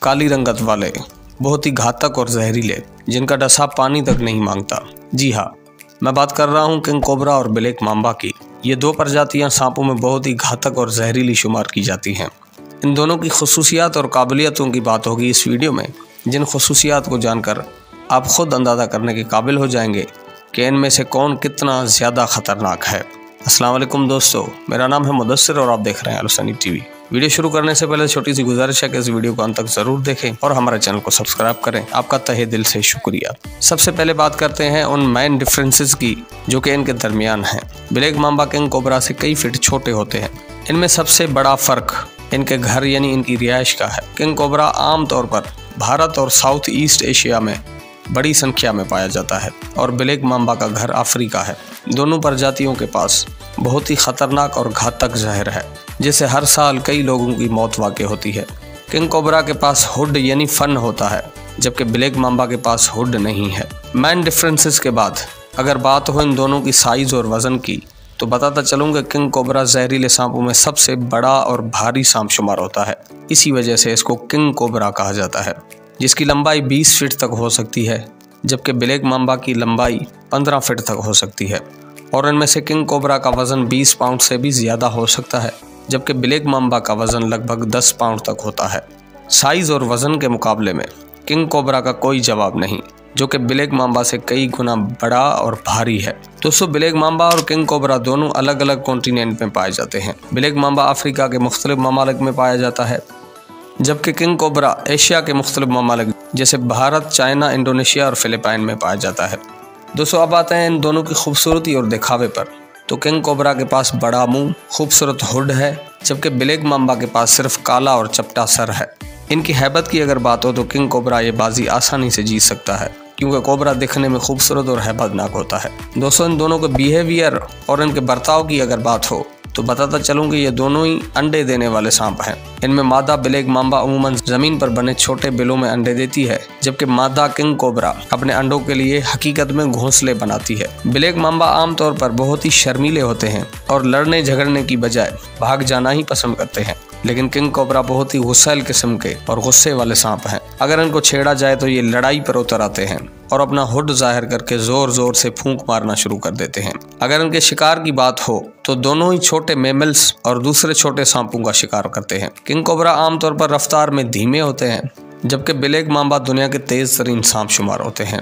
काली रंगत वाले, बहुत ही घातक और जहरीले, जिनका डसा पानी तक नहीं मांगता। जी हाँ, मैं बात कर रहा हूँ किंग कोबरा और ब्लैक मांबा की। ये दो प्रजातियाँ सांपों में बहुत ही घातक और जहरीली शुमार की जाती हैं। इन दोनों की खुसूसियात और काबिलियतों की बात होगी इस वीडियो में, जिन खुसूसियात को जानकर आप खुद अंदाज़ा करने के काबिल हो जाएंगे कि इनमें से कौन कितना ज़्यादा ख़तरनाक है। अस्सलाम वालेकुम दोस्तों, मेरा नाम है मुदस्सिर और आप देख रहे हैं अलसनी टीवी। वीडियो शुरू करने से पहले छोटी सी गुजारिश है कि इस वीडियो को अंत तक ज़रूर देखें और हमारे चैनल को सब्सक्राइब करें। आपका तहे दिल से शुक्रिया। सबसे पहले बात करते हैं उन मेन डिफरेंसेस की जो कि इनके दरमियान हैं। ब्लैक मांबा किंग कोबरा से कई फीट छोटे होते हैं। इनमें सबसे बड़ा फ़र्क इनके घर यानी इनकी रिहाइश का है। किंग कोबरा आमतौर पर भारत और साउथ ईस्ट एशिया में बड़ी संख्या में पाया जाता है और ब्लैक मांबा का घर अफ्रीका है। दोनों प्रजातियों के पास बहुत ही ख़तरनाक और घातक जहर है, जिससे हर साल कई लोगों की मौत वाक़ई होती है। किंग कोबरा के पास हुड यानी फन होता है, जबकि ब्लैक मांबा के पास हुड नहीं है। मेन डिफरेंसेस के बाद अगर बात हो इन दोनों की साइज़ और वज़न की, तो बताता चलूँगा किंग कोबरा जहरीले सांपों में सबसे बड़ा और भारी सांप शुमार होता है। इसी वजह से इसको किंग कोबरा कहा जाता है, जिसकी लंबाई 20 फीट तक हो सकती है, जबकि ब्लैक मांबा की लंबाई 15 फीट तक हो सकती है। और इनमें से किंग कोबरा का वज़न 20 पाउंड से भी ज़्यादा हो सकता है, जबकि ब्लैक मांबा का वज़न लगभग 10 पाउंड तक होता है। साइज़ और वज़न के मुकाबले में किंग कोबरा का कोई जवाब नहीं, जो कि ब्लैक मांबा से कई गुना बड़ा और भारी है। दोस्तों, ब्लैक मांबा और किंग कोबरा दोनों अलग अलग कॉन्टिनेंट में पाए जाते हैं। ब्लैक मांबा अफ्रीका के मुख्तलिफ ममालिक में पाया जाता है, जबकि किंग कोबरा एशिया के मुख्तलिफ ममालिक जैसे भारत, चाइना, इंडोनेशिया और फिलिपाइन में पाया जाता है। दोस्तों, अब आते हैं इन दोनों की खूबसूरती और दिखावे पर। तो किंग कोबरा के पास बड़ा मुंह, खूबसूरत हुड है, जबकि ब्लैक मांबा के पास सिर्फ काला और चपटा सर है। इनकी हैबत की अगर बात हो तो किंग कोबरा ये बाजी आसानी से जीत सकता है, क्योंकि कोबरा दिखने में खूबसूरत और हैबतनाक होता है। दोस्तों, इन दोनों के बिहेवियर और इनके बर्ताव की अगर बात हो तो बताता चलूँ कि ये दोनों ही अंडे देने वाले सांप हैं। इनमें मादा ब्लैक मांबा अमूमन ज़मीन पर बने छोटे बिलों में अंडे देती है, जबकि मादा किंग कोबरा अपने अंडों के लिए हकीकत में घोंसले बनाती है। ब्लैक मांबा आमतौर पर बहुत ही शर्मीले होते हैं और लड़ने झगड़ने की बजाय भाग जाना ही पसंद करते हैं, लेकिन किंग कोबरा बहुत ही गुस्सैल किस्म के और गुस्से वाले सांप हैं। अगर इनको छेड़ा जाए तो ये लड़ाई पर उतर आते हैं और अपना हुड जाहिर करके जोर जोर से फूंक मारना शुरू कर देते हैं। अगर इनके शिकार की बात हो तो दोनों ही छोटे मैमल्स और दूसरे छोटे सांपों का शिकार करते हैं। किंग कोबरा आमतौर पर रफ्तार में धीमे होते हैं, जबकि ब्लैक मांबा दुनिया के तेज तरीन सांप शुमार होते हैं।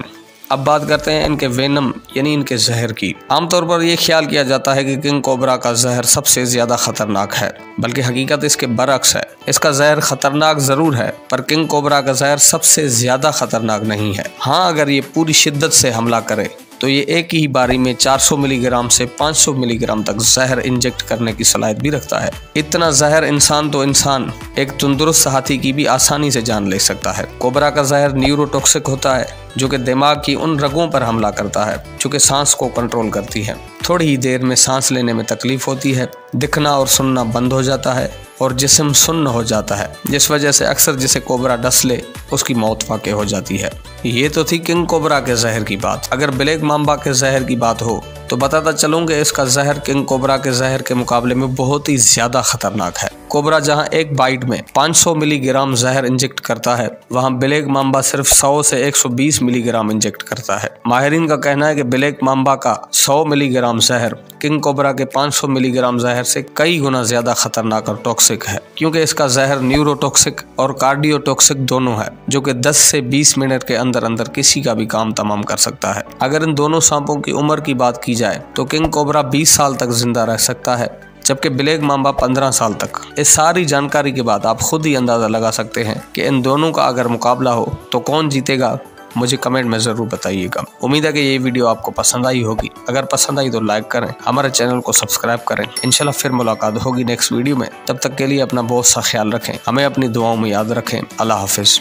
अब बात करते हैं इनके वेनम यानी इनके जहर की। आमतौर पर यह ख्याल किया जाता है कि किंग कोबरा का जहर सबसे ज्यादा खतरनाक है, बल्कि हकीकत इसके बरअक्स है। इसका जहर खतरनाक जरूर है, पर किंग कोबरा का जहर सबसे ज्यादा खतरनाक नहीं है। हाँ, अगर ये पूरी शिद्दत से हमला करे तो ये एक ही बारी में 400 मिलीग्राम से 500 मिलीग्राम तक जहर इंजेक्ट करने की सलाहियत भी रखता है। इतना जहर इंसान तो इंसान, एक तंदुरुस्त हाथी की भी आसानी से जान ले सकता है। कोबरा का जहर न्यूरोटॉक्सिक होता है, जो कि दिमाग की उन रगों पर हमला करता है जो कि सांस को कंट्रोल करती है। थोड़ी ही देर में सांस लेने में तकलीफ होती है, दिखना और सुनना बंद हो जाता है और जिस्म सुन्न हो जाता है, जिस वजह से अक्सर जिसे कोबरा डस ले उसकी मौत वाक़ई हो जाती है। ये तो थी किंग कोबरा के जहर की बात। अगर ब्लैक मांबा के जहर की बात हो तो बताता चलूँगा इसका जहर किंग कोबरा के जहर के मुकाबले में बहुत ही ज़्यादा खतरनाक है। कोबरा जहां एक बाइट में 500 मिलीग्राम जहर इंजेक्ट करता है, वहां ब्लैक मांबा सिर्फ 100 से 120 मिलीग्राम इंजेक्ट करता है। माहिरीन का कहना है कि ब्लैक मांबा का 100 मिलीग्राम जहर किंग कोबरा के 500 मिलीग्राम जहर से कई गुना ज्यादा खतरनाक और टॉक्सिक है, क्योंकि इसका जहर न्यूरोटॉक्सिक और कार्डियोटॉक्सिक दोनों है, जो कि 10 से 20 मिनट के अंदर अंदर किसी का भी काम तमाम कर सकता है। अगर इन दोनों सांपों की उम्र की बात की जाए तो किंग कोबरा 20 साल तक जिंदा रह सकता है, जबकि ब्लैक मांबा 15 साल तक। इस सारी जानकारी के बाद आप खुद ही अंदाज़ा लगा सकते हैं कि इन दोनों का अगर मुकाबला हो तो कौन जीतेगा। मुझे कमेंट में ज़रूर बताइएगा। उम्मीद है कि ये वीडियो आपको पसंद आई होगी। अगर पसंद आई तो लाइक करें, हमारे चैनल को सब्सक्राइब करें। इंशाल्लाह फिर मुलाकात होगी नेक्स्ट वीडियो में। तब तक के लिए अपना बहुत सा ख्याल रखें, हमें अपनी दुआओं में याद रखें। अल्लाह हाफिज़।